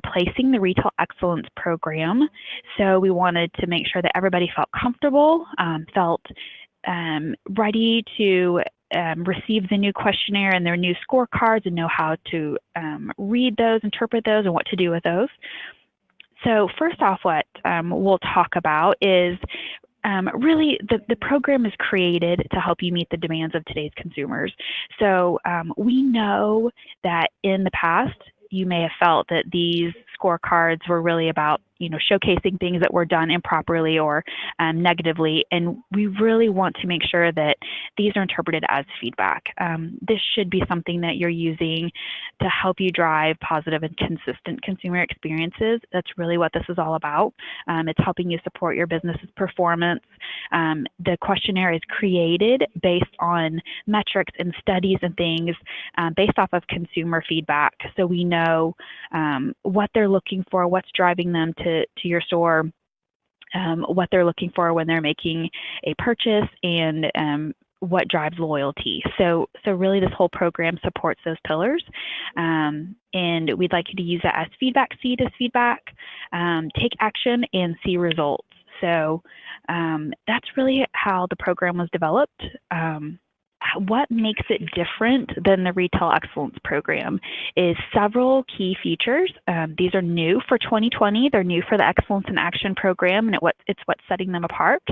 replacing the Retail Excellence program. So we wanted to make sure that everybody felt comfortable, felt ready to receive the new questionnaire and their new scorecards and know how to read those, interpret those, and what to do with those. So first off, what we'll talk about is really the program is created to help you meet the demands of today's consumers. So we know that in the past, you may have felt that these scorecards were really about, showcasing things that were done improperly or negatively, and we really want to make sure that these are interpreted as feedback. This should be something that you're using to help you drive positive and consistent consumer experiences. That's really what this is all about. It's helping you support your business's performance. The questionnaire is created based on metrics and studies and things based off of consumer feedback. So we know what they're looking for, what's driving them to your store, what they're looking for when they're making a purchase, and what drives loyalty. So really this whole program supports those pillars. And we'd like you to use that as feedback, see it as feedback, take action, and see results. So that's really how the program was developed. What makes it different than the Retail Excellence program is several key features. These are new for 2020. They're new for the Excellence in Action program, and it's what's setting them apart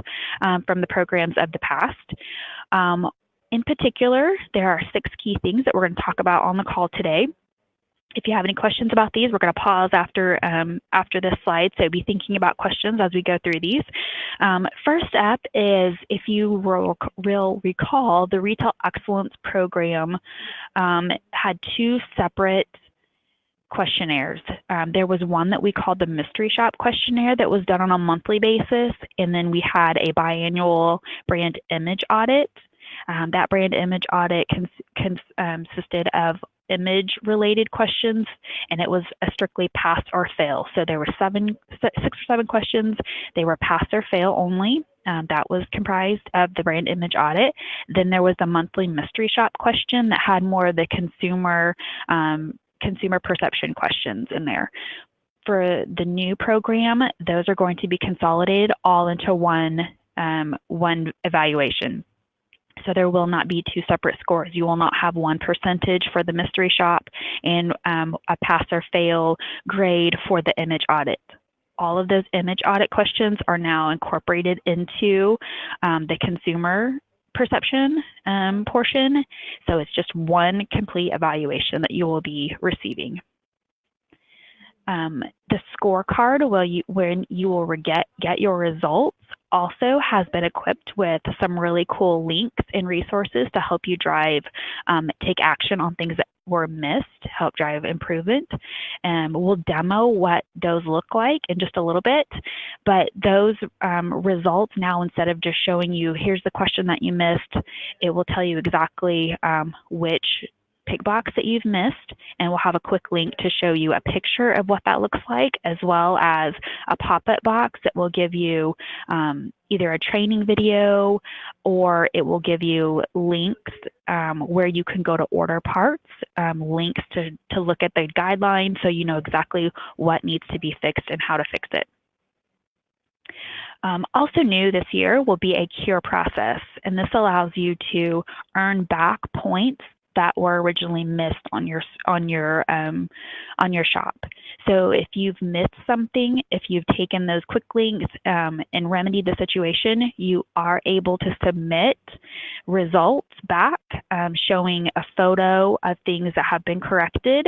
from the programs of the past. In particular, there are 6 key things that we're going to talk about on the call today. If you have any questions about these, we're going to pause after this slide, so be thinking about questions as we go through these. First up is, if you will recall, the Retail Excellence program had 2 separate questionnaires. There was one that we called the Mystery Shop questionnaire that was done on a monthly basis, and then we had a biannual brand image audit. That brand image audit consisted of image-related questions, and it was a strictly pass or fail. So there were 6 or 7 questions. They were pass or fail only. That was comprised of the brand image audit. Then there was the monthly mystery shop question that had more of the consumer perception questions in there. For the new program, those are going to be consolidated all into one evaluation. So there will not be 2 separate scores. You will not have one percentage for the mystery shop and a pass or fail grade for the image audit. All of those image audit questions are now incorporated into the consumer perception portion. So it's just one complete evaluation that you will be receiving. The scorecard, when you will get your results, also has been equipped with some really cool links and resources to help you take action on things that were missed, help drive improvement. We'll demo what those look like in just a little bit, but those results now, instead of just showing you, here's the question that you missed, it will tell you exactly which pick box that you've missed, and we'll have a quick link to show you a picture of what that looks like, as well as a pop-up box that will give you either a training video, or it will give you links where you can go to order parts, links to look at the guidelines so you know exactly what needs to be fixed and how to fix it. Also new this year will be a cure process, and this allows you to earn back points that were originally missed on your shop. So if you've missed something, if you've taken those quick links and remedied the situation, you are able to submit results back showing a photo of things that have been corrected,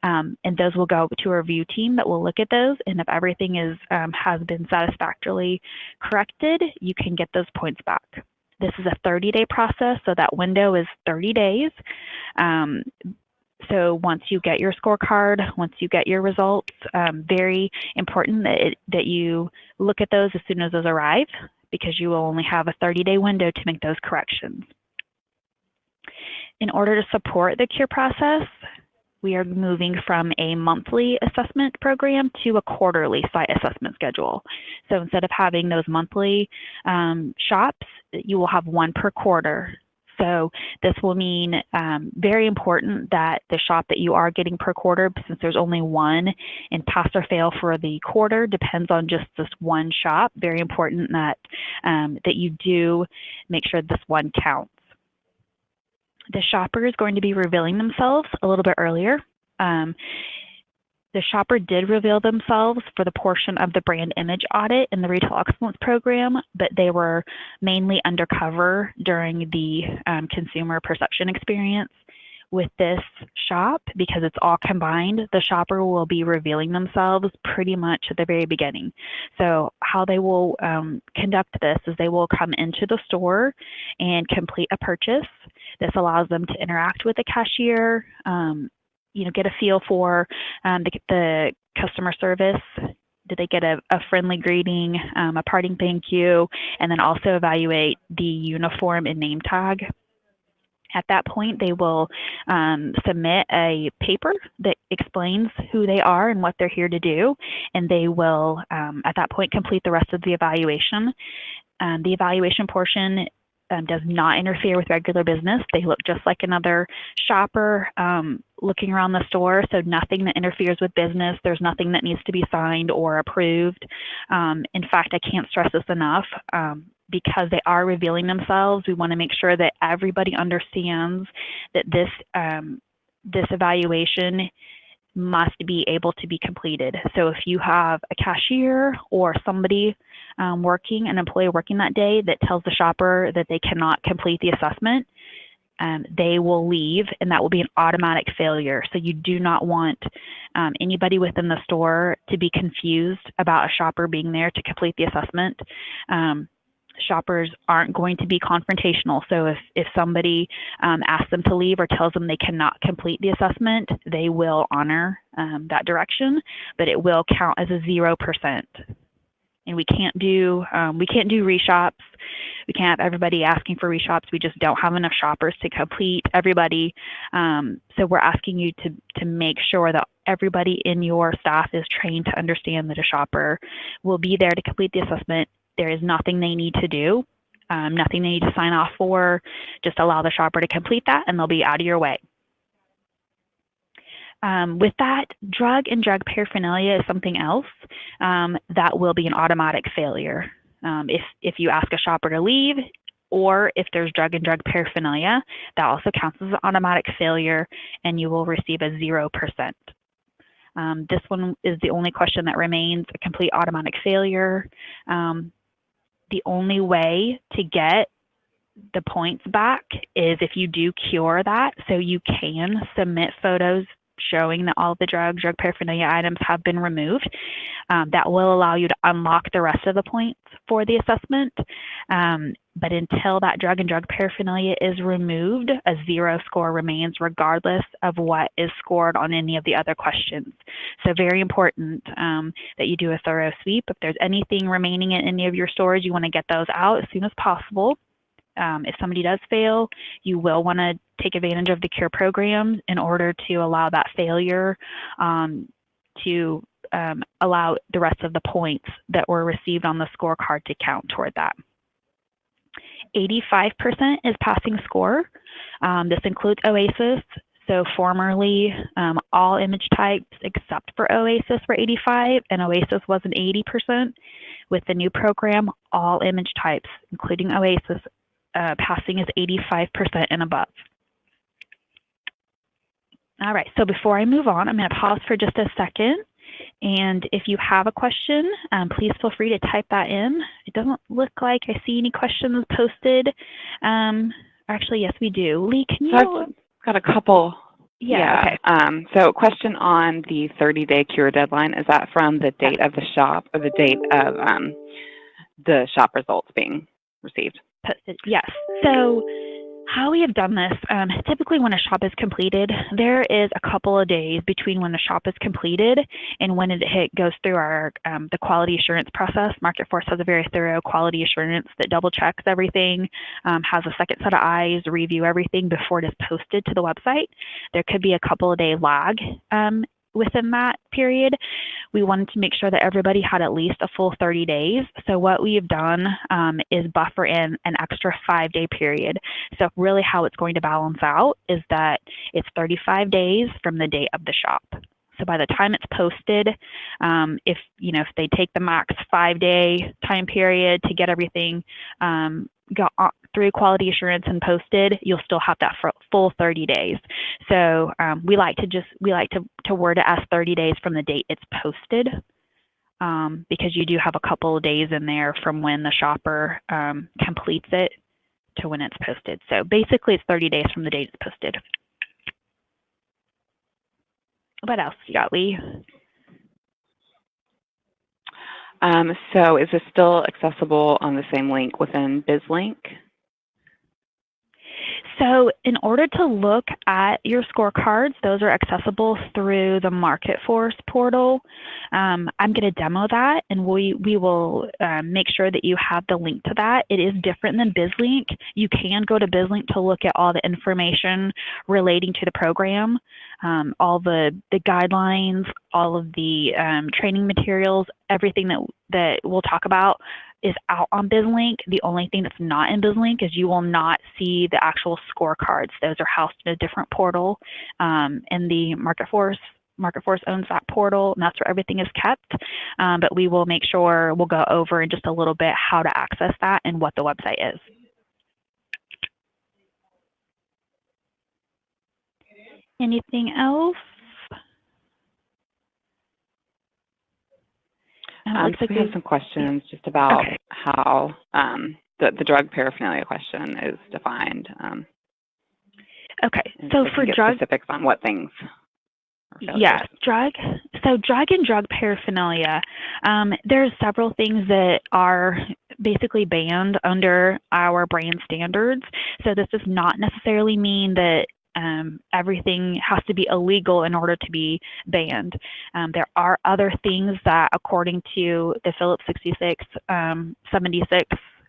and those will go to a review team that will look at those, and if everything has been satisfactorily corrected, you can get those points back. This is a 30-day process, so that window is 30 days. So once you get your scorecard, once you get your results, very important that you look at those as soon as those arrive, because you will only have a 30-day window to make those corrections. In order to support the cure process, we are moving from a monthly assessment program to a quarterly site assessment schedule. So instead of having those monthly shops, you will have one per quarter. So this will mean very important that the shop that you are getting per quarter, since there's only one, and pass or fail for the quarter depends on just this one shop. Very important that, that you do make sure this one counts. The shopper is going to be revealing themselves a little bit earlier. The shopper did reveal themselves for the portion of the brand image audit in the Retail Excellence program, but they were mainly undercover during the consumer perception experience. With this shop, because it's all combined, the shopper will be revealing themselves pretty much at the very beginning. So how they will conduct this is they will come into the store and complete a purchase. This allows them to interact with the cashier, get a feel for the customer service. Did they get a friendly greeting, a parting thank you, and then also evaluate the uniform and name tag. At that point, they will submit a paper that explains who they are and what they're here to do, and they will, at that point, complete the rest of the evaluation. The evaluation portion does not interfere with regular business. They look just like another shopper looking around the store, so nothing that interferes with business. There's nothing that needs to be signed or approved. In fact, I can't stress this enough. Because they are revealing themselves, we want to make sure that everybody understands that this evaluation must be able to be completed. So if you have a cashier or somebody an employee working that day that tells the shopper that they cannot complete the assessment, they will leave, and that will be an automatic failure. So you do not want anybody within the store to be confused about a shopper being there to complete the assessment. Shoppers aren't going to be confrontational. So if somebody asks them to leave or tells them they cannot complete the assessment, they will honor that direction, but it will count as a 0%. And we can't do reshops. We can't have everybody asking for reshops. We just don't have enough shoppers to complete everybody. So we're asking you to make sure that everybody in your staff is trained to understand that a shopper will be there to complete the assessment. There is nothing they need to do, nothing they need to sign off for. Just allow the shopper to complete that, and they'll be out of your way. With that, drug and drug paraphernalia is something else that will be an automatic failure. If you ask a shopper to leave, or if there's drug and drug paraphernalia, that also counts as an automatic failure, and you will receive a 0%. This one is the only question that remains a complete automatic failure. The only way to get the points back is if you do cure that. So you can submit photos showing that all the drug paraphernalia items have been removed. That will allow you to unlock the rest of the points for the assessment. But until that drug and drug paraphernalia is removed, a 0 score remains regardless of what is scored on any of the other questions. So very important that you do a thorough sweep. If there's anything remaining in any of your stores, you want to get those out as soon as possible. If somebody does fail, you will want to take advantage of the CURE program in order to allow that failure to allow the rest of the points that were received on the scorecard to count toward that. 85% is passing score. This includes OASIS. So formerly, all image types except for OASIS were 85, and OASIS was an 80%. With the new program, all image types, including OASIS, passing is 85% and above. All right, so before I move on, I'm going to pause for just a second. And if you have a question, please feel free to type that in. It doesn't look like I see any questions posted. Actually, yes, we do. Lee, can you? So I've got a couple. Yeah. Okay. So question on the 30-day cure deadline, is that from the date of the shop or the date of the shop results being received? Posted. Yes. So how we have done this, typically when a shop is completed, there is a couple of days between when the shop is completed and when it goes through our the quality assurance process. MarketForce has a very thorough quality assurance that double checks everything, has a second set of eyes, review everything before it is posted to the website. There could be a couple of day lag within that period. We wanted to make sure that everybody had at least a full 30 days. So what we've done is buffer in an extra 5-day period. So really how it's going to balance out is that it's 35 days from the date of the shop. So by the time it's posted, if they take the max 5-day time period to get everything got through quality assurance and posted, you'll still have that for full 30 days. So we like to word it as 30 days from the date it's posted, because you do have a couple of days in there from when the shopper completes it to when it's posted. So basically, it's 30 days from the date it's posted. What else you got, Lee? So is this still accessible on the same link within BizLink? So in order to look at your scorecards, those are accessible through the MarketForce portal. I'm going to demo that, and we will make sure that you have the link to that. It is different than BizLink. You can go to BizLink to look at all the information relating to the program, all the guidelines, all of the training materials, everything that we'll talk about is out on BizLink. The only thing that's not in BizLink is you will not see the actual scorecards. Those are housed in a different portal, and the MarketForce owns that portal, and that's where everything is kept. But we will make sure we'll go over in just a little bit how to access that and what the website is. Anything else? Looks like we have some questions just about how the drug paraphernalia question is defined. Okay, so for drug specifics on what things. Yeah, drug and drug paraphernalia. There's several things that are basically banned under our brand standards. So this does not necessarily mean that everything has to be illegal in order to be banned. There are other things that, according to the Phillips 6676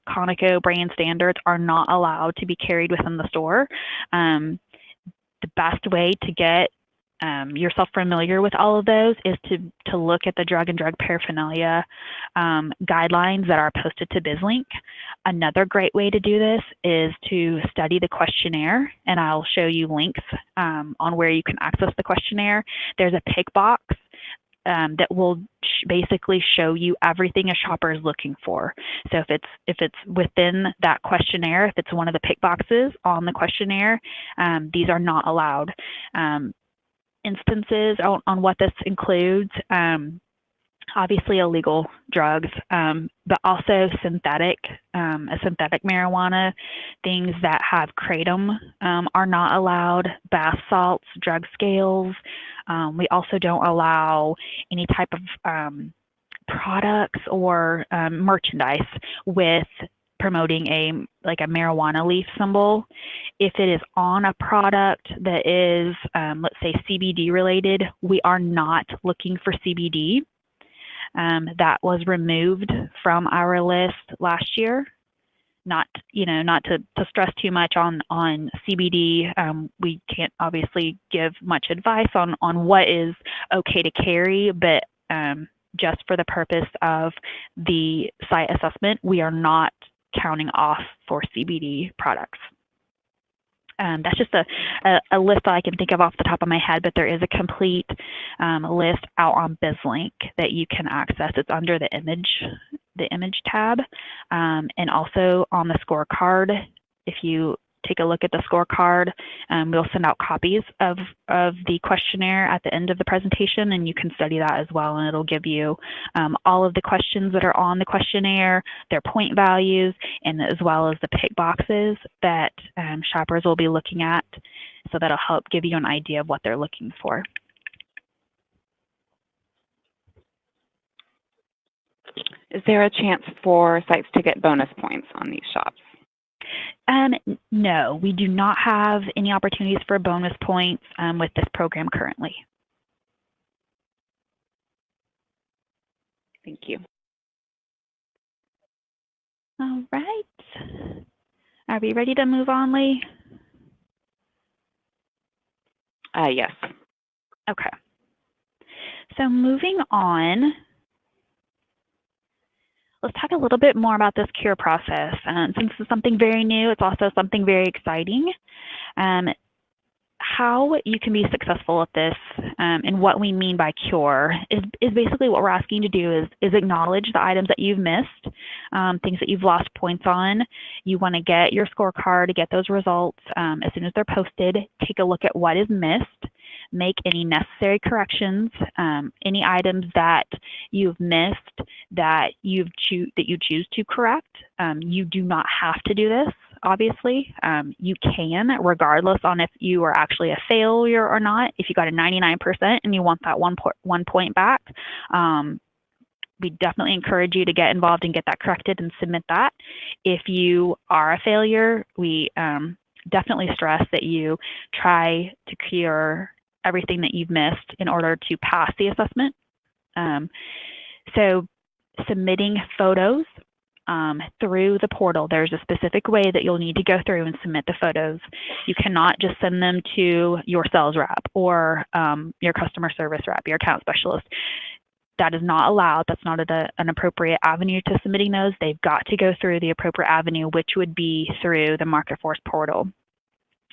Conoco brand standards, are not allowed to be carried within the store. The best way to get yourself familiar with all of those is to look at the drug and drug paraphernalia guidelines that are posted to BizLink. Another great way to do this is to study the questionnaire, and I'll show you links on where you can access the questionnaire. There's a pick box that will basically show you everything a shopper is looking for. So if it's within that questionnaire, if it's one of the pick boxes on the questionnaire, these are not allowed. Instances on what this includes, obviously illegal drugs, but also synthetic marijuana. Things that have kratom are not allowed. Bath salts, drug scales. We also don't allow any type of products or merchandise with promoting a marijuana leaf symbol. If it is on a product that is, let's say, CBD related, we are not looking for CBD. That was removed from our list last year. Not to stress too much on CBD. We can't obviously give much advice on what is okay to carry, but just for the purpose of the site assessment, we are not counting off for CBD products. That's just a list that I can think of off the top of my head, but there is a complete list out on BizLink that you can access. It's under the image tab, and also on the scorecard. If you take a look at the scorecard, we'll send out copies of the questionnaire at the end of the presentation, and you can study that as well, and it'll give you all of the questions that are on the questionnaire, their point values, and as well as the pick boxes that shoppers will be looking at. So that'll help give you an idea of what they're looking for. Is there a chance for sites to get bonus points on these shops? No, we do not have any opportunities for bonus points with this program currently. Thank you. All right. Are we ready to move on, Lee? Yes. Okay. So moving on, let's talk a little bit more about this cure process. Since it's something very new, it's also something very exciting. How you can be successful at this and what we mean by cure is basically what we're asking you to do is acknowledge the items that you've missed, things that you've lost points on. You want to get your scorecard to get those results as soon as they're posted. Take a look at what is missed, make any necessary corrections, any items that you've missed that you choose to correct. You do not have to do this. Obviously, you can, regardless on if you are actually a failure or not. If you got a 99% and you want that 1 point back, we definitely encourage you to get involved and get that corrected and submit that. If you are a failure, we definitely stress that you try to cure everything that you've missed in order to pass the assessment. So submitting photos through the portal, there's a specific way that you'll need to go through and submit the photos. You cannot just send them to your sales rep or your customer service rep, your account specialist. That is not allowed. That's not an appropriate avenue to submitting those. They've got to go through the appropriate avenue, which would be through the Market Force portal.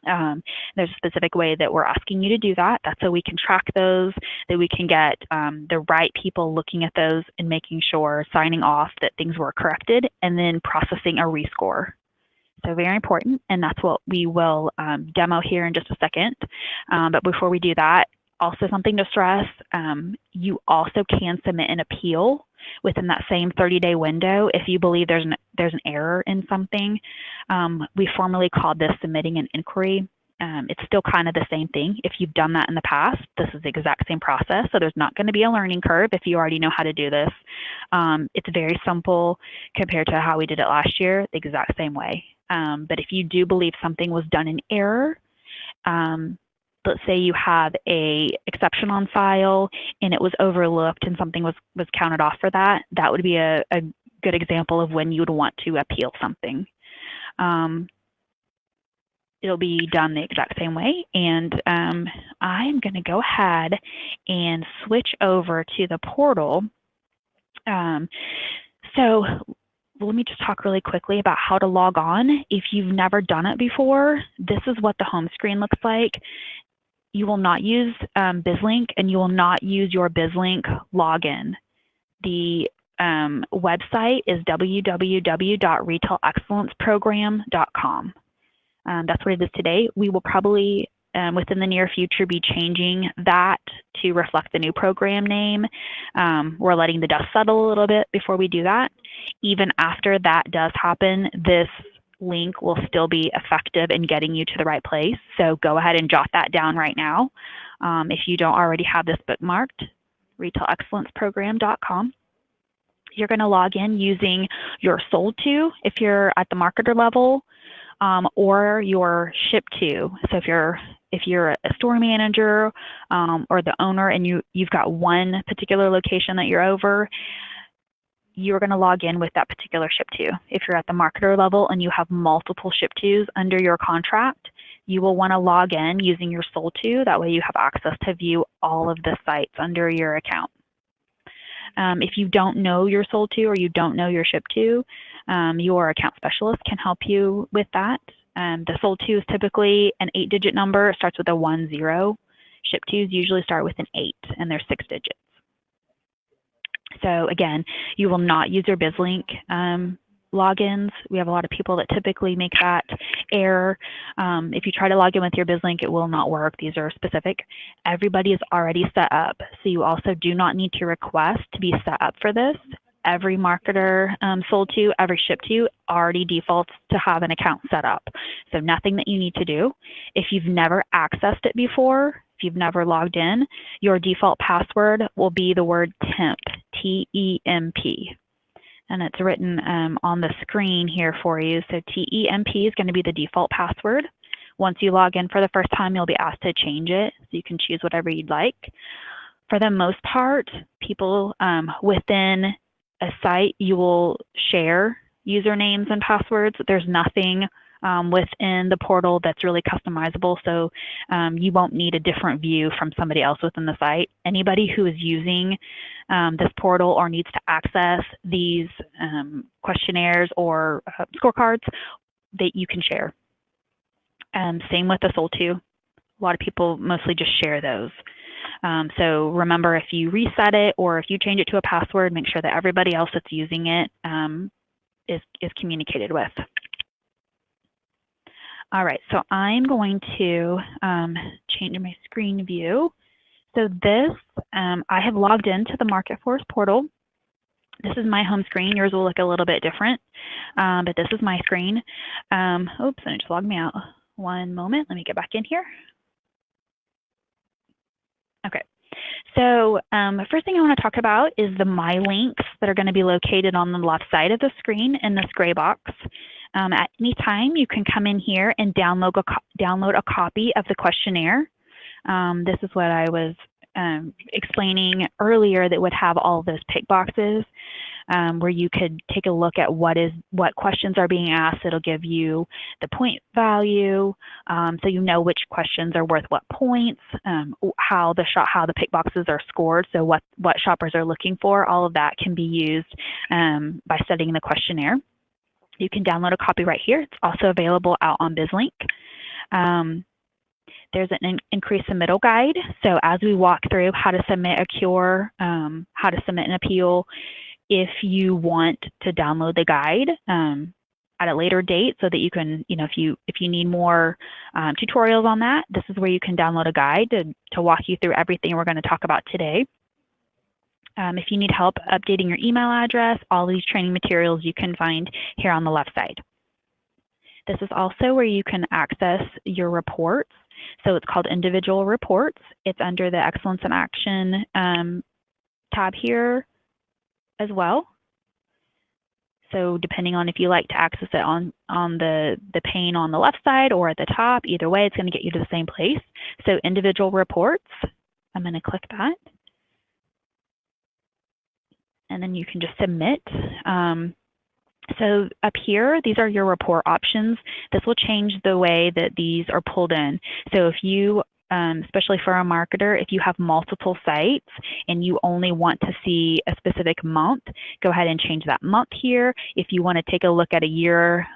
There's a specific way that we're asking you to do that. That's so we can track those, that we can get the right people looking at those and making sure, signing off that things were corrected, and then processing a rescore. So very important, and that's what we will demo here in just a second. But before we do that, also something to stress, you also can submit an appeal within that same 30-day window if you believe there's an error in something. We formally called this submitting an inquiry. It's still kind of the same thing. If you've done that in the past, this is the exact same process, so there's not going to be a learning curve if you already know how to do this. It's very simple compared to how we did it last year, the exact same way. But if you do believe something was done in error, let's say you have a exception on file and it was overlooked and something was counted off for that, that would be a good example of when you would want to appeal something. It'll be done the exact same way, and I'm going to go ahead and switch over to the portal. So let me just talk really quickly about how to log on. If you've never done it before, this is what the home screen looks like. You will not use BizLink, and you will not use your BizLink login. The website is www.retailexcellenceprogram.com. That's what it is today. We will probably, within the near future, be changing that to reflect the new program name. We're letting the dust settle a little bit before we do that. Even after that does happen, this link will still be effective in getting you to the right place. So go ahead and jot that down right now. If you don't already have this bookmarked, retailexcellenceprogram.com. You're going to log in using your sold to if you're at the marketer level, or your ship to. So if you're a store manager or the owner and you've got one particular location that you're over, you're going to log in with that particular ship to. If you're at the marketer level and you have multiple ship tos under your contract, you will want to log in using your sold to. That way you have access to view all of the sites under your account. If you don't know your sold to or you don't know your ship to, your account specialist can help you with that. The sold to is typically an 8-digit number. It starts with a 10. Ship tos usually start with an 8, and they're 6 digits. So again, you will not use your BizLink logins. We have a lot of people that typically make that error. If you try to log in with your BizLink, it will not work. These are specific. Everybody is already set up, so you also do not need to request to be set up for this. Every marketer sold to, every ship to already defaults to have an account set up. So nothing that you need to do. If you've never accessed it before, if you've never logged in, your default password will be the word TEMP, T-E-M-P. And it's written on the screen here for you. So TEMP is going to be the default password. Once you log in for the first time, you'll be asked to change it. So you can choose whatever you'd like. For the most part, people within a site, you will share usernames and passwords. There's nothing within the portal that's really customizable, so you won't need a different view from somebody else within the site. Anybody who is using this portal or needs to access these questionnaires or scorecards, that you can share. Same with the SOL2. A lot of people mostly just share those. So remember, if you reset it or if you change it to a password, make sure that everybody else that's using it is communicated with. All right, so I'm going to change my screen view. So this, I have logged into the Market Force portal. This is my home screen. Yours will look a little bit different, but this is my screen. Oops, and it just logged me out. One moment, let me get back in here. Okay, so first thing I want to talk about is the My Links that are going to be located on the left side of the screen in this gray box. At any time, you can come in here and download a copy of the questionnaire. This is what I was explaining earlier, that would have all of those tick boxes where you could take a look at what questions are being asked. It'll give you the point value, so you know which questions are worth what points, how the pick boxes are scored, so what shoppers are looking for. All of that can be used by studying the questionnaire. You can download a copy right here. It's also available out on BizLink. There's an increase submittal guide. So as we walk through how to submit a cure, how to submit an appeal, if you want to download the guide at a later date so that you can, if you need more tutorials on that, this is where you can download a guide to walk you through everything we're going to talk about today. If you need help updating your email address, all these training materials you can find here on the left side. This is also where you can access your reports. So it's called Individual Reports. It's under the Excellence in Action tab here as well. So depending on if you like to access it on the pane on the left side or at the top, either way, it's going to get you to the same place. So Individual Reports, I'm going to click that. And then you can just submit. So up here, these are your report options. This will change the way that these are pulled in. So if you, especially for a marketer, if you have multiple sites and you only want to see a specific month, go ahead and change that month here. If you want to take a look at a year,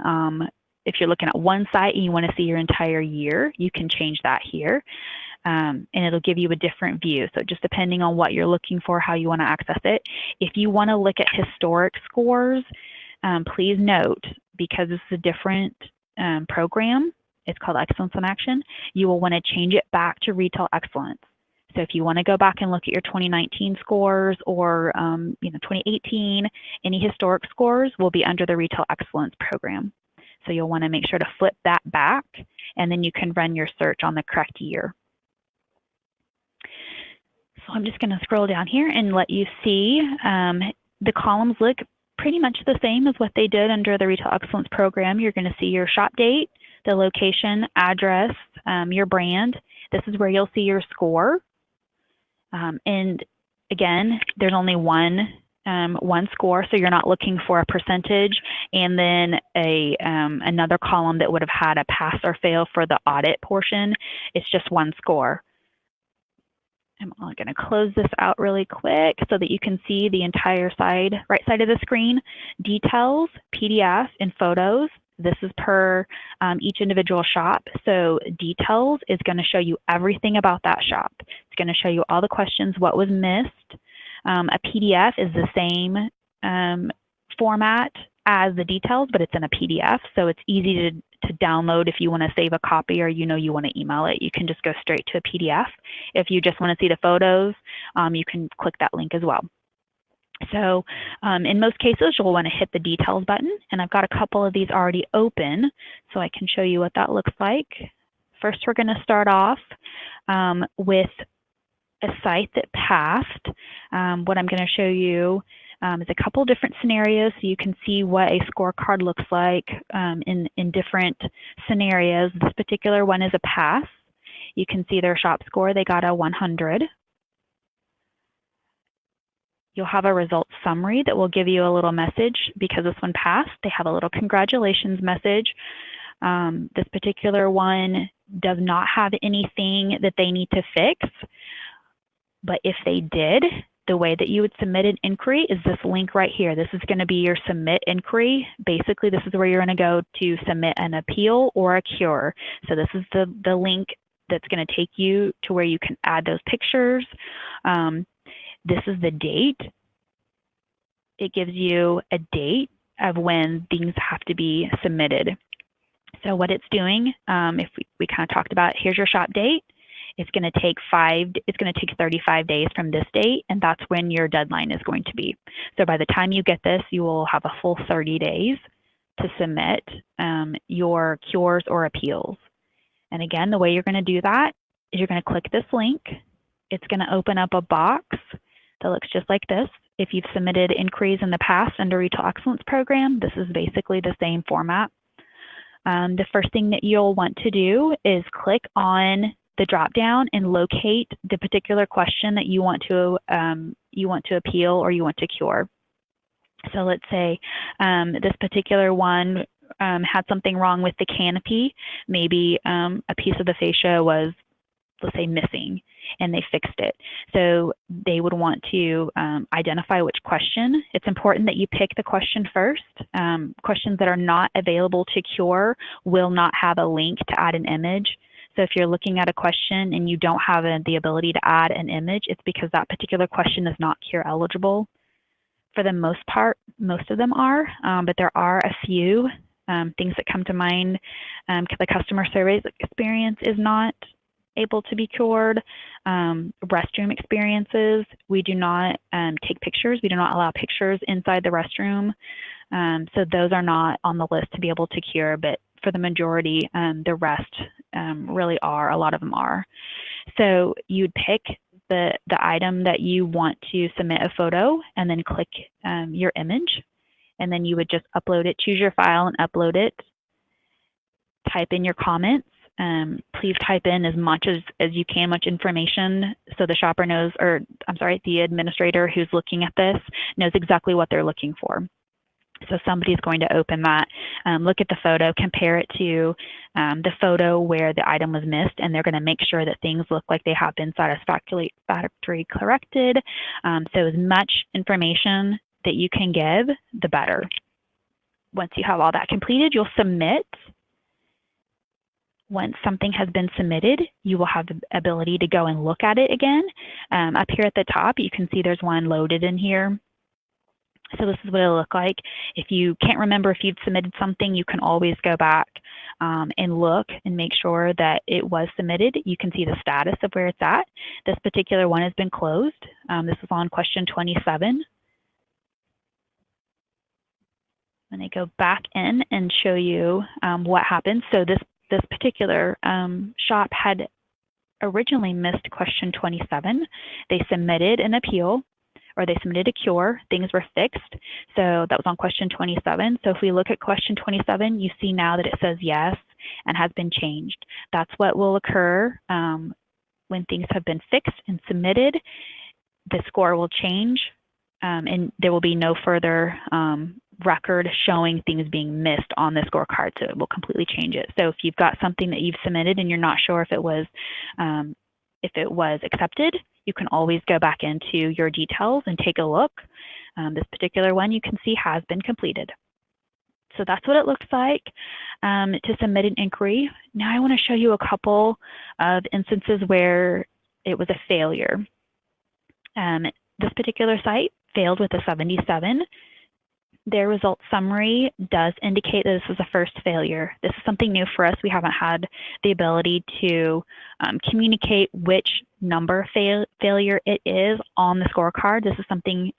if you're looking at one site and you want to see your entire year, you can change that here. And it'll give you a different view. So just depending on what you're looking for, how you want to access it. If you want to look at historic scores, please note, because this is a different program, it's called Excellence in Action, you will want to change it back to Retail Excellence. So if you want to go back and look at your 2019 scores or 2018, any historic scores will be under the Retail Excellence program. So you'll want to make sure to flip that back, and then you can run your search on the correct year. So I'm just going to scroll down here and let you see the columns look pretty much the same as what they did under the Retail Excellence program. You're going to see your shop date, the location, address, your brand. This is where you'll see your score. And again, there's only one score, so you're not looking for a percentage, and then another column that would have had a pass or fail for the audit portion. It's just one score. I'm going to close this out really quick so that you can see the entire right side of the screen. Details, PDF, and photos. This is per each individual shop. So details is going to show you everything about that shop. It's going to show you all the questions, what was missed. A PDF is the same format as the details, but it's in a PDF. So it's easy to download if you want to save a copy or you want to email it. You can just go straight to a PDF. If you just want to see the photos, you can click that link as well. So in most cases, you'll want to hit the details button, and I've got a couple of these already open, so I can show you what that looks like. First, we're going to start off with a site that passed. What I'm going to show you is a couple different scenarios so you can see what a scorecard looks like in different scenarios. This particular one is a pass. You can see their shop score. They got a 100. You'll have a results summary that will give you a little message because this one passed. They have a little congratulations message. This particular one does not have anything that they need to fix, but if they did, the way that you would submit an inquiry is this link right here. This is going to be your submit inquiry. Basically, this is where you're going to go to submit an appeal or a cure. So this is the link that's going to take you to where you can add those pictures. This is the date. It gives you a date of when things have to be submitted. So what it's doing, if we kind of talked about, here's your shop date. It's going to take 35 days from this date, and that's when your deadline is going to be. So by the time you get this, you will have a full 30 days to submit your cures or appeals. And again, the way you're going to do that is you're going to click this link. It's going to open up a box that looks just like this. If you've submitted inquiries in the past under Retail Excellence Program, this is basically the same format. The first thing that you'll want to do is click on the drop down and locate the particular question that you want to appeal or you want to cure. So let's say this particular one had something wrong with the canopy. Maybe a piece of the fascia was, let's say, missing, and they fixed it. So they would want to identify which question. It's important that you pick the question first. Questions that are not available to cure will not have a link to add an image. So if you're looking at a question and you don't have the ability to add an image, it's because that particular question is not cure eligible. For the most part, most of them are, but there are a few things that come to mind. The customer service experience is not able to be cured. Restroom experiences, we do not take pictures. We do not allow pictures inside the restroom. So those are not on the list to be able to cure, but for the majority, the rest really are. A lot of them are. So you'd pick the item that you want to submit a photo and then click your image. And then you would just upload it, choose your file and upload it. Type in your comments. Please type in as much as you can, much information, so the shopper knows, or I'm sorry, the administrator who's looking at this knows exactly what they're looking for. So somebody's going to open that, look at the photo, compare it to the photo where the item was missed, and they're going to make sure that things look like they have been satisfactorily corrected. So as much information that you can give, the better. Once you have all that completed, you'll submit. Once something has been submitted, you will have the ability to go and look at it again. Up here at the top, you can see there's one loaded in here. So this is what it'll look like. If you can't remember if you've submitted something, you can always go back and look and make sure that it was submitted. You can see the status of where it's at. This particular one has been closed. This is on question 27. I'm going to go back in and show you what happened. So this particular shop had originally missed question 27. They submitted an appeal, or they submitted a cure. Things were fixed. So that was on question 27. So if we look at question 27, you see now that it says yes and has been changed. That's what will occur when things have been fixed and submitted. The score will change, and there will be no further record showing things being missed on the scorecard. So it will completely change it. So if you've got something that you've submitted and you're not sure if it was accepted, you can always go back into your details and take a look. This particular one you can see has been completed. So that's what it looks like to submit an inquiry. Now I want to show you a couple of instances where it was a failure. This particular site failed with a 77. Their result summary does indicate that this was a first failure. This is something new for us. We haven't had the ability to communicate which number failure it is on the scorecard. This is something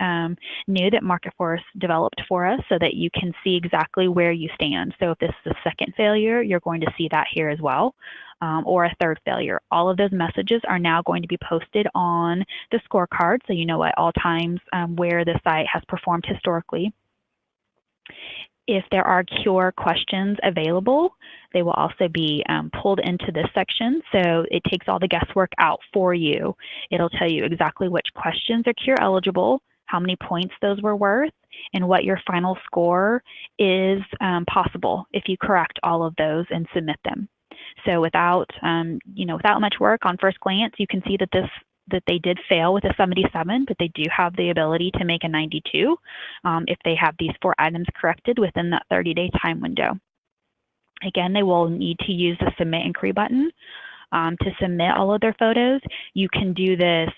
new that Market Force developed for us so that you can see exactly where you stand. So if this is a second failure, you're going to see that here as well, or a third failure. All of those messages are now going to be posted on the scorecard, so you know at all times where the site has performed historically. If there are cure questions available, they will also be pulled into this section. So it takes all the guesswork out for you. It'll tell you exactly which questions are cure eligible, how many points those were worth, and what your final score is possible if you correct all of those and submit them. So without much work on first glance, you can see that they did fail with a 77, but they do have the ability to make a 92 if they have these 4 items corrected within that 30-day time window. Again, they will need to use the submit inquiry button to submit all of their photos. You can do this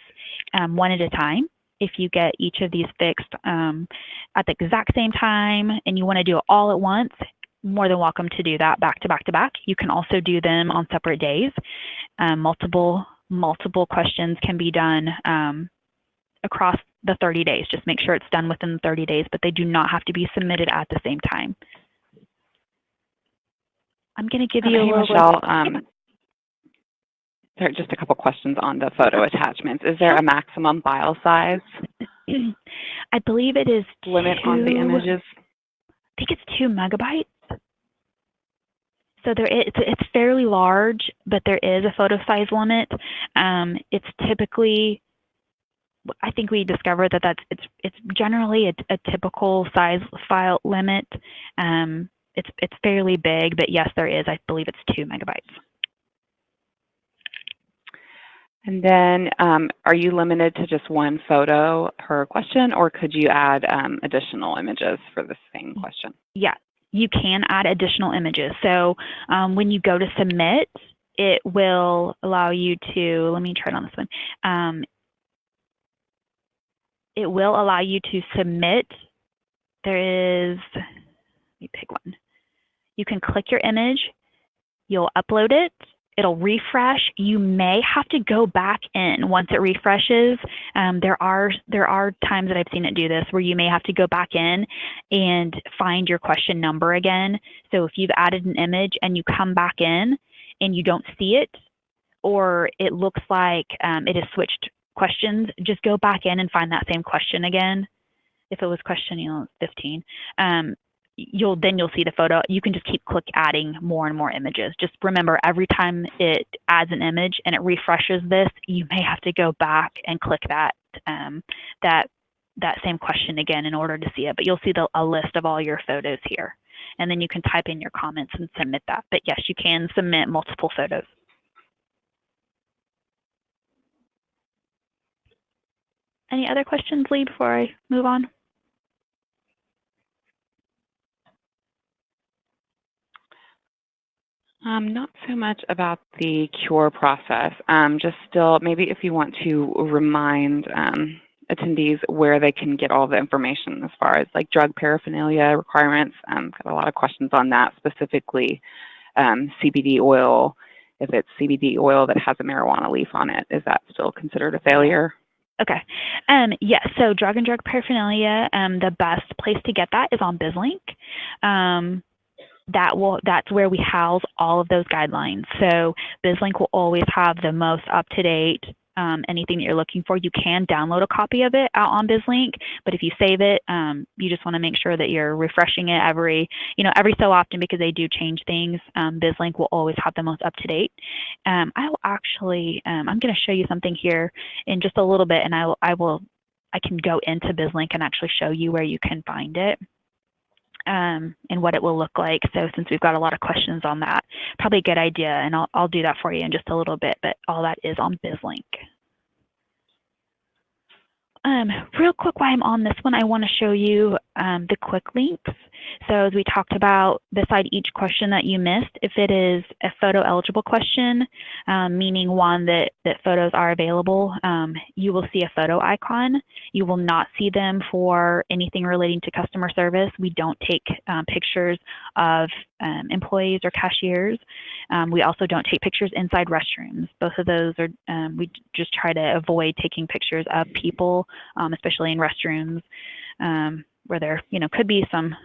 one at a time. If you get each of these fixed at the exact same time and you want to do it all at once, more than welcome to do that back to back to back. You can also do them on separate days. Multiple questions can be done across the 30 days. Just make sure it's done within the 30 days, but they do not have to be submitted at the same time. I'm going to give you a little Michelle, there are just a couple questions on the photo attachments. Is there a maximum file size? I believe it is limit on the images. I think it's 2 megabytes. So it's fairly large, but there is a photo size limit. It's typically, I think we discovered that it's generally a typical size file limit. It's fairly big, but yes, there is. I believe it's 2 megabytes. And then are you limited to just 1 photo per question, or could you add additional images for the same question? Yeah, you can add additional images. So when you go to submit, it will allow you to, let me try it on this one. It will allow you to submit. There is, let me pick one. You can click your image, you'll upload it, it'll refresh. You may have to go back in once it refreshes. There are times that I've seen it do this where you may have to go back in and find your question number again. So if you've added an image and you come back in and you don't see it, or it looks like it has switched questions, just go back in and find that same question again. If it was question 15. You'll see the photo. You can just keep adding more and more images. Just remember, every time it adds an image and it refreshes this, you may have to go back and click that same question again in order to see it. But you'll see a list of all your photos here, and then you can type in your comments and submit that. But yes, you can submit multiple photos. Any other questions, Lee, before I move on? Not so much about the cure process. Just still, maybe if you want to remind attendees where they can get all the information as far as like drug paraphernalia requirements. Got a lot of questions on that, specifically CBD oil. If it's CBD oil that has a marijuana leaf on it, is that still considered a failure? Okay. Yes, so drug and drug paraphernalia, the best place to get that is on BizLink. That's where we house all of those guidelines. So BizLink will always have the most up-to-date anything that you're looking for. You can download a copy of it out on BizLink, but if you save it, you just want to make sure that you're refreshing it every so often, because they do change things. BizLink will always have the most up-to-date. I will actually, I'm going to show you something here in just a little bit, and I can go into BizLink and actually show you where you can find it. And what it will look like. So since we've got a lot of questions on that, probably a good idea, and I'll do that for you in just a little bit, but all that is on BizLink. Real quick, while I'm on this one, I want to show you the quick links. So as we talked about, beside each question that you missed, if it is a photo eligible question, meaning one that photos are available, you will see a photo icon. You will not see them for anything relating to customer service. We don't take pictures of employees or cashiers. We also don't take pictures inside restrooms. Both of those are, we just try to avoid taking pictures of people, especially in restrooms, where there, could be some,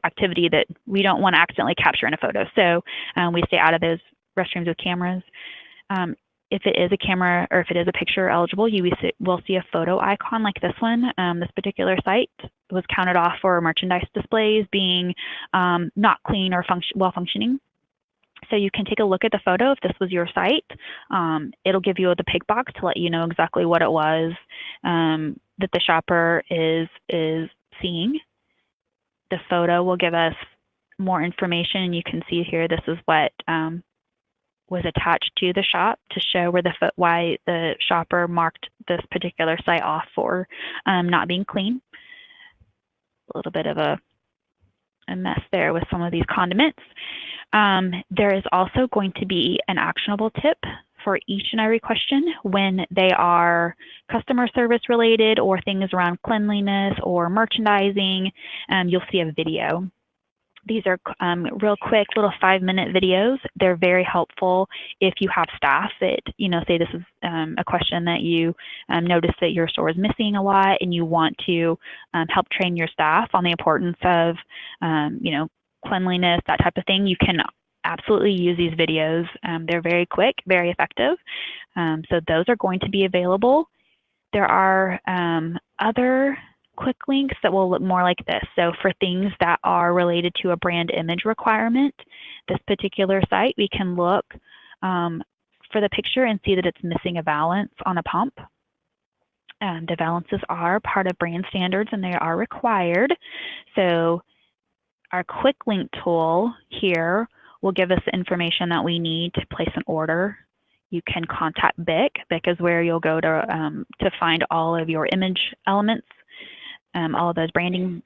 activity that we don't want to accidentally capture in a photo. So we stay out of those restrooms with cameras. If it is a camera or if it is a picture eligible, you will see a photo icon like this one. This particular site was counted off for merchandise displays being not clean or well functioning. So you can take a look at the photo if this was your site. It'll give you the pig box to let you know exactly what it was. that the shopper is seeing. The photo will give us more information. You can see here, this is what was attached to the shop to show why the shopper marked this particular site off for not being clean. A little bit of a mess there with some of these condiments. There is also going to be an actionable tip for each and every question when they are customer service related or things around cleanliness or merchandising. You'll see a video. These are real quick little 5-minute videos. They're very helpful if you have staff that, say this is a question that you notice that your store is missing a lot and you want to help train your staff on the importance of, cleanliness, that type of thing. You can absolutely use these videos. They're very quick, very effective. So those are going to be available. There are other quick links that will look more like this. So for things that are related to a brand image requirement, this particular site, we can look for the picture and see that it's missing a valance on a pump. The valances are part of brand standards and they are required. So our quick link tool here will give us the information that we need to place an order. You can contact BIC. BIC is where you'll go to find all of your image elements. All of those branding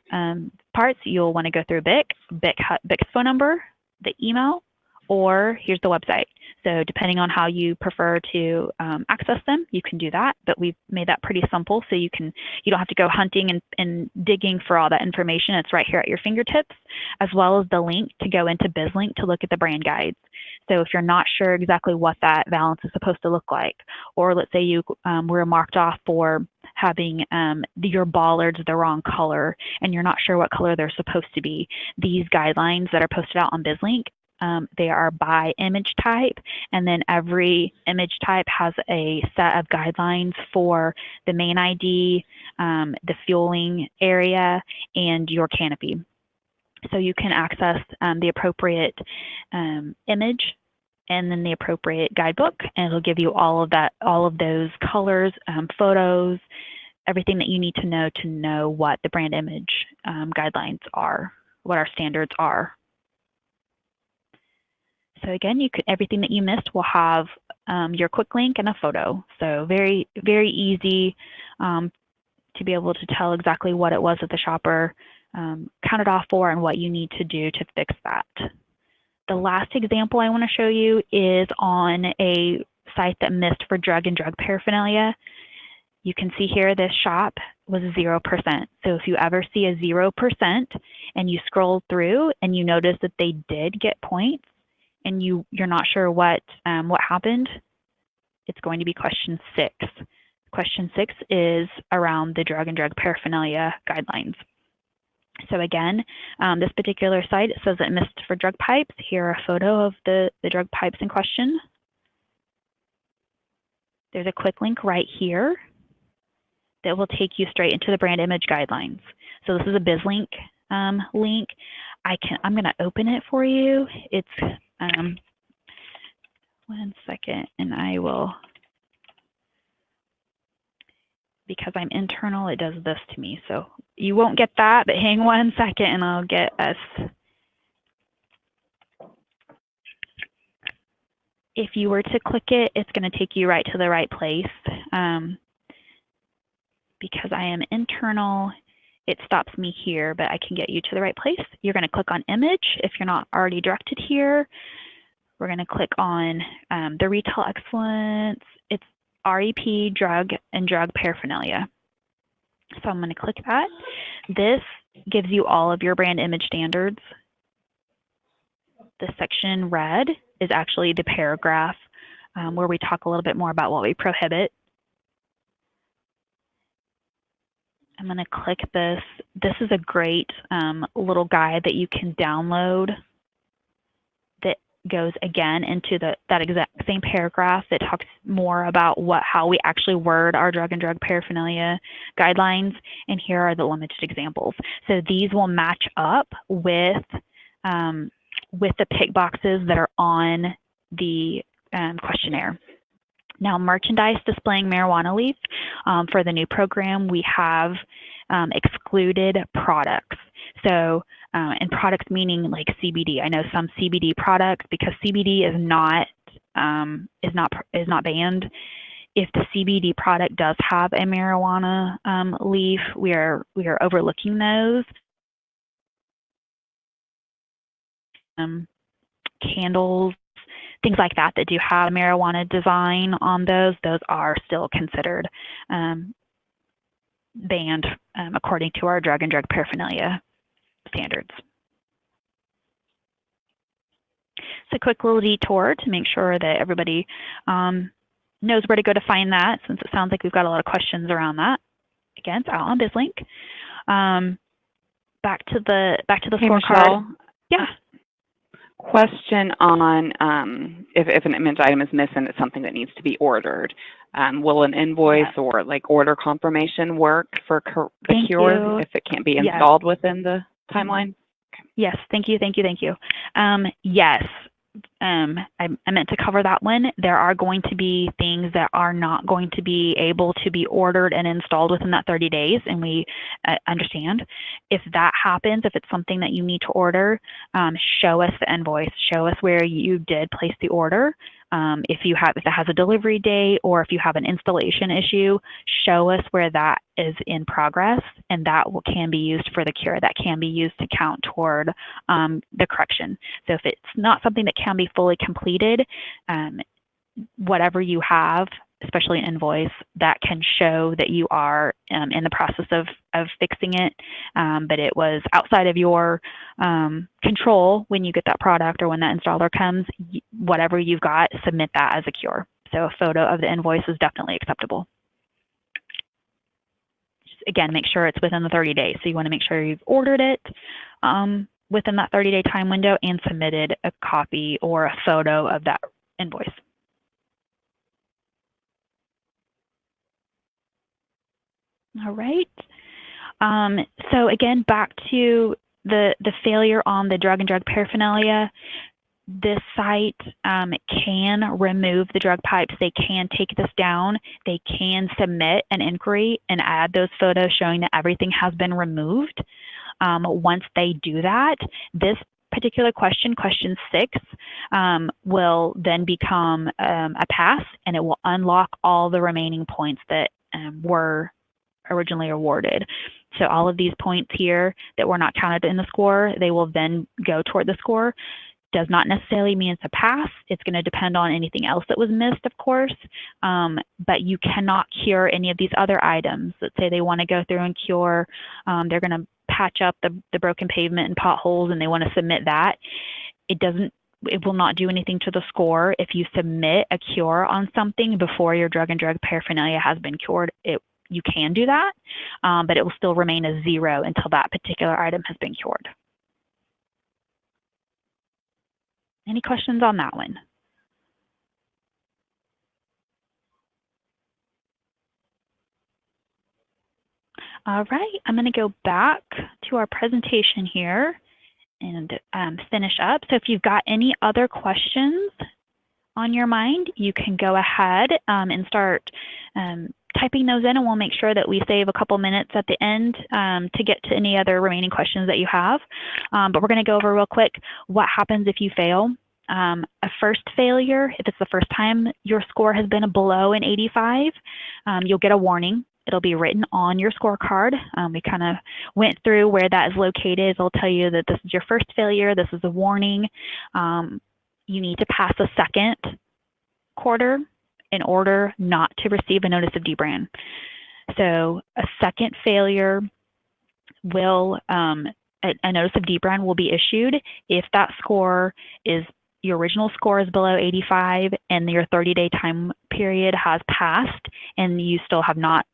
parts, you'll want to go through BIC's phone number, the email, or here's the website. So depending on how you prefer to access them, you can do that. But we've made that pretty simple, so you don't have to go hunting and digging for all that information. It's right here at your fingertips, as well as the link to go into BizLink to look at the brand guides. So if you're not sure exactly what that valance is supposed to look like, or let's say you were marked off for having your bollards the wrong color and you're not sure what color they're supposed to be, these guidelines that are posted out on BizLink, they are by image type, and then every image type has a set of guidelines for the main ID, the fueling area, and your canopy. So you can access the appropriate image and then the appropriate guidebook, and it'll give you all of those colors, photos, everything that you need to know what the brand image guidelines are, what our standards are. So again, everything that you missed will have your quick link and a photo. So very, very easy to be able to tell exactly what it was that the shopper counted off for and what you need to do to fix that. The last example I want to show you is on a site that missed for drug and drug paraphernalia. You can see here this shop was 0%. So if you ever see a 0% and you scroll through and you notice that they did get points and you're not sure what happened, it's going to be question 6. Question 6 is around the drug and drug paraphernalia guidelines. So again, this particular site, it says it missed for drug pipes. Here a photo of the drug pipes in question. There's a quick link right here that will take you straight into the brand image guidelines. So this is a BizLink link. I'm going to open it for you. It's 1 second, and I will. Because I'm internal, it does this to me. So you won't get that, but hang 1 second and I'll get us. If you were to click it, it's going to take you right to the right place. Because I am internal, it stops me here, but I can get you to the right place. You're going to click on image if you're not already directed here. We're going to click on the retail excellence. It's REP, drug and drug paraphernalia. So I'm going to click that. This gives you all of your brand image standards. The section in red is actually the paragraph where we talk a little bit more about what we prohibit. I'm going to click this. This is a great little guide that you can download that goes again into that exact same paragraph that talks more about how we actually word our drug and drug paraphernalia guidelines. And here are the limited examples. So these will match up with the tick boxes that are on the questionnaire. Now, merchandise displaying marijuana leaf, for the new program, we have excluded products. So, and products meaning like CBD. I know some CBD products, because CBD is not banned. If the CBD product does have a marijuana leaf, we are overlooking those. Candles, things like that do have marijuana design on those are still considered banned according to our drug and drug paraphernalia standards. So a quick little detour to make sure that everybody knows where to go to find that, since it sounds like we've got a lot of questions around that. Again, it's out on BizLink. Back to the scorecard. Yeah. Question on if an image item is missing, it's something that needs to be ordered. Will an invoice or like order confirmation work for the cure if it can't be installed within the timeline? Yes, thank you. Yes, I meant to cover that one. There are going to be things that are not going to be able to be ordered and installed within that 30 days, and we understand. If that happens, if it's something that you need to order, show us the invoice, show us where you did place the order. If it has a delivery date, or if you have an installation issue, show us where that is in progress, and that can be used for the cure. That can be used to count toward the correction. So if it's not something that can be fully completed, whatever you have, especially an invoice, that can show that you are in the process of fixing it, but it was outside of your control when you get that product or when that installer comes. Whatever you've got, submit that as a cure. So a photo of the invoice is definitely acceptable. Just, again, make sure it's within the 30 days. So you want to make sure you've ordered it within that 30-day time window and submitted a copy or a photo of that invoice. All right. So again, back to the failure on the drug and drug paraphernalia. This site can remove the drug pipes. They can take this down. They can submit an inquiry and add those photos showing that everything has been removed. Once they do that, this particular question, question 6, will then become a pass, and it will unlock all the remaining points that were originally awarded. So all of these points here that were not counted in the score, they will then go toward the score. Does not necessarily mean it's a pass. It's going to depend on anything else that was missed, of course, but you cannot cure any of these other items. Let's say they want to go through and cure, they're going to patch up the broken pavement and potholes, and they want to submit that. It will not do anything to the score if you submit a cure on something before your drug and drug paraphernalia has been cured. You can do that, but it will still remain a 0 until that particular item has been cured. Any questions on that one? All right, I'm going to go back to our presentation here and finish up. So if you've got any other questions on your mind, you can go ahead and start typing those in, and we'll make sure that we save a couple minutes at the end to get to any other remaining questions that you have. But we're going to go over real quick what happens if you fail. A first failure, if it's the first time your score has been below an 85, you'll get a warning. It'll be written on your scorecard. We kind of went through where that is located. It'll tell you that this is your first failure. This is a warning. You need to pass a second quarter in order not to receive a notice of debrand. So a second failure will, a notice of debrand will be issued if that score is, your original score is below 85 and your 30-day time period has passed and you still have not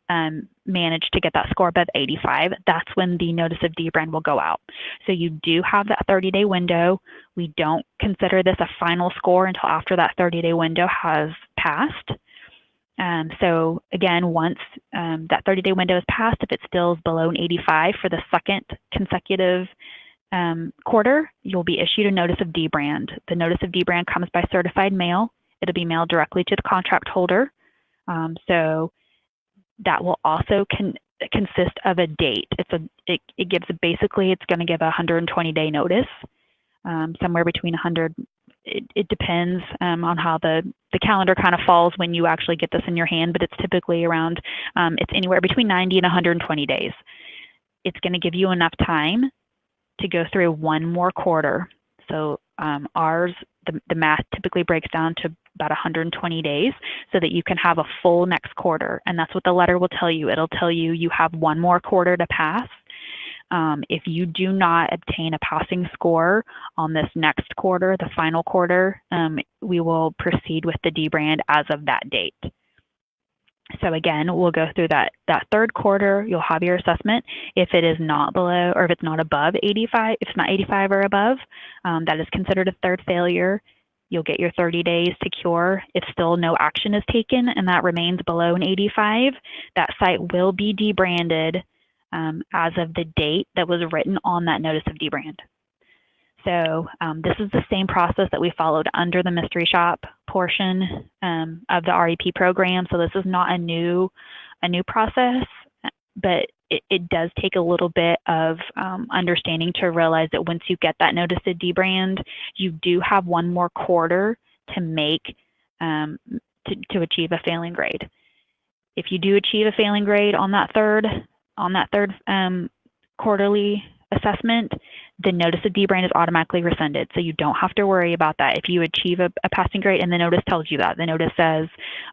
managed to get that score above 85. That's when the notice of debrand will go out. So you do have that 30-day window. We don't consider this a final score until after that 30-day window has passed. So again, once that 30-day window is passed, if it still is below an 85 for the second consecutive quarter, you'll be issued a notice of debrand. The notice of debrand comes by certified mail. It'll be mailed directly to the contract holder. So that will also consist of a date. It gives basically, it's going to give a 120-day notice, somewhere between 100. It depends on how the calendar kind of falls when you actually get this in your hand, but it's typically around, it's anywhere between 90 and 120 days. It's going to give you enough time to go through one more quarter. So the math typically breaks down to about 120 days so that you can have a full next quarter. And that's what the letter will tell you. It'll tell you you have one more quarter to pass. If you do not obtain a passing score on this next quarter, the final quarter, we will proceed with the debrand as of that date. So again, we'll go through that third quarter. You'll have your assessment. If it is not below, or if it's not above 85, if it's not 85 or above, that is considered a third failure. You'll get your 30 days to cure. If still no action is taken and that remains below an 85, that site will be debranded as of the date that was written on that notice of debrand. So this is the same process that we followed under the mystery shop portion of the REP program. So this is not a new process, but it does take a little bit of understanding to realize that once you get that notice of debrand, you do have one more quarter to make to achieve a failing grade. If you do achieve a failing grade on that third quarterly assessment, the notice of debrand is automatically rescinded. So you don't have to worry about that. If you achieve a passing grade, and the notice tells you that, the notice says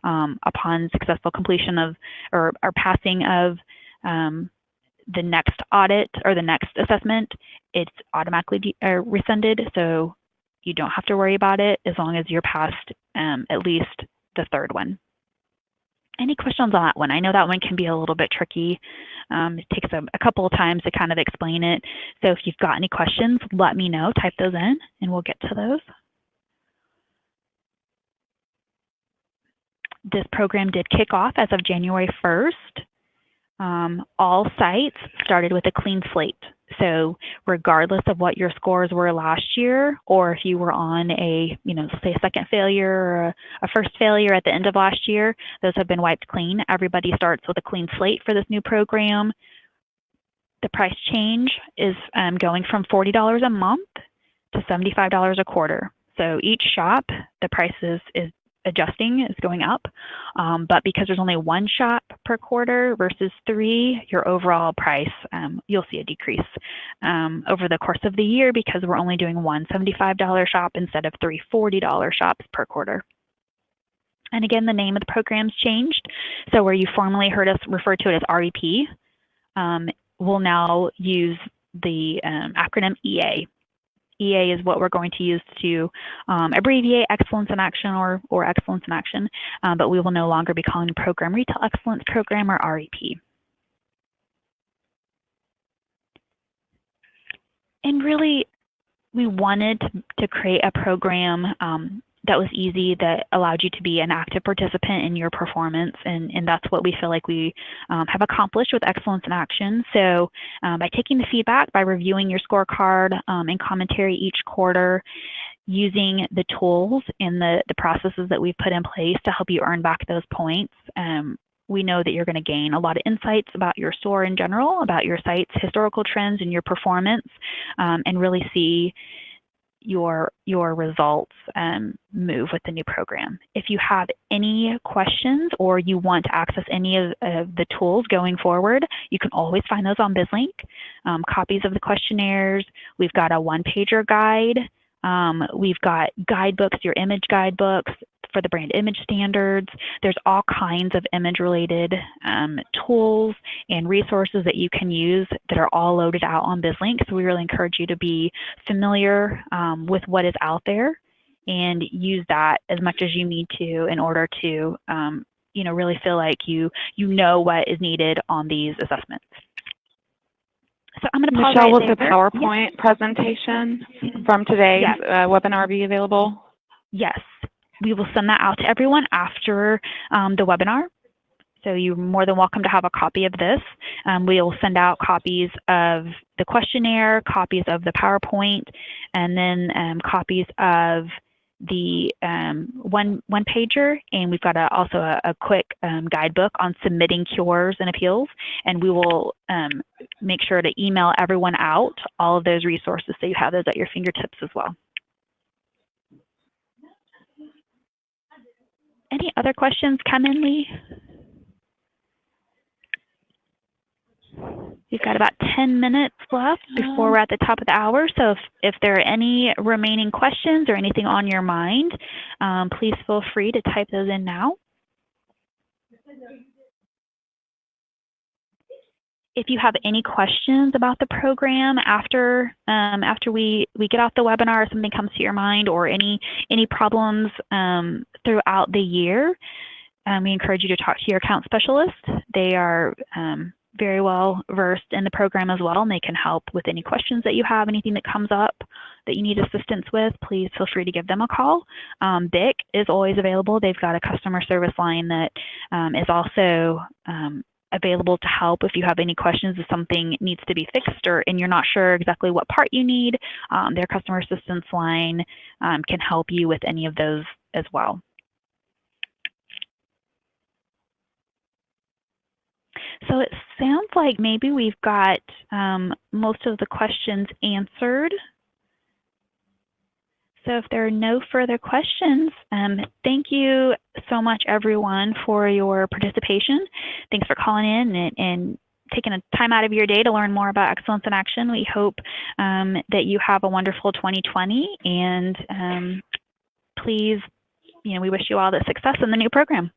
upon successful completion of or passing of the next audit or the next assessment, it's automatically rescinded. So you don't have to worry about it as long as you're past at least the third one. Any questions on that one? I know that one can be a little bit tricky. It takes a couple of times to kind of explain it. So if you've got any questions, let me know. Type those in, and we'll get to those. This program did kick off as of January 1st. All sites started with a clean slate. So regardless of what your scores were last year, or if you were on a, say a second failure or a first failure at the end of last year, those have been wiped clean. Everybody starts with a clean slate for this new program. The price change is going from $40 a month to $75 a quarter. So each shop, the price is adjusting, is going up, but because there's only one shop per quarter versus 3, your overall price, you'll see a decrease over the course of the year because we're only doing one $75 shop instead of 3 $40 shops per quarter. And again, the name of the program's changed. So where you formerly heard us refer to it as REP, we'll now use the acronym EA. EA is what we're going to use to abbreviate Excellence in Action or Excellence in Action, but we will no longer be calling the program Retail Excellence Program or REP. And really, we wanted to create a program that was easy, that allowed you to be an active participant in your performance, and that's what we feel like we have accomplished with Excellence in Action. So by taking the feedback, by reviewing your scorecard and commentary each quarter, using the tools and the processes that we've put in place to help you earn back those points, we know that you're going to gain a lot of insights about your store in general, about your site's historical trends and your performance, and really see your results move with the new program. If you have any questions or you want to access any of the tools going forward, you can always find those on BizLink. Copies of the questionnaires. We've got a one-pager guide. We've got guidebooks, your image guidebooks for the brand image standards. There's all kinds of image-related tools and resources that you can use that are all loaded out on BizLink. So we really encourage you to be familiar with what is out there and use that as much as you need to in order to really feel like you know what is needed on these assessments. So I'm going to pause Michelle, right will there. the PowerPoint presentation from today's webinar be available? Yes. We will send that out to everyone after the webinar. So you're more than welcome to have a copy of this. We will send out copies of the questionnaire, copies of the PowerPoint, and then copies of the one pager, and we've got also a quick guidebook on submitting cures and appeals, and we will make sure to email everyone out all of those resources so you have those at your fingertips as well. Any other questions come in, Lee? We've got about 10 minutes left before we're at the top of the hour, so if there are any remaining questions or anything on your mind, please feel free to type those in now. If you have any questions about the program after we get off the webinar, or something comes to your mind, or any problems throughout the year, we encourage you to talk to your account specialist. They are very well versed in the program as well, and they can help with any questions that you have, anything that comes up that you need assistance with. Please feel free to give them a call. BIC is always available. They've got a customer service line that is also available to help if you have any questions, if something needs to be fixed and you're not sure exactly what part you need. Their customer assistance line can help you with any of those as well. So it sounds like maybe we've got most of the questions answered. So if there are no further questions, thank you so much, everyone, for your participation. Thanks for calling in and taking a time out of your day to learn more about Excellence in Action. We hope that you have a wonderful 2020, and please, we wish you all the success in the new program.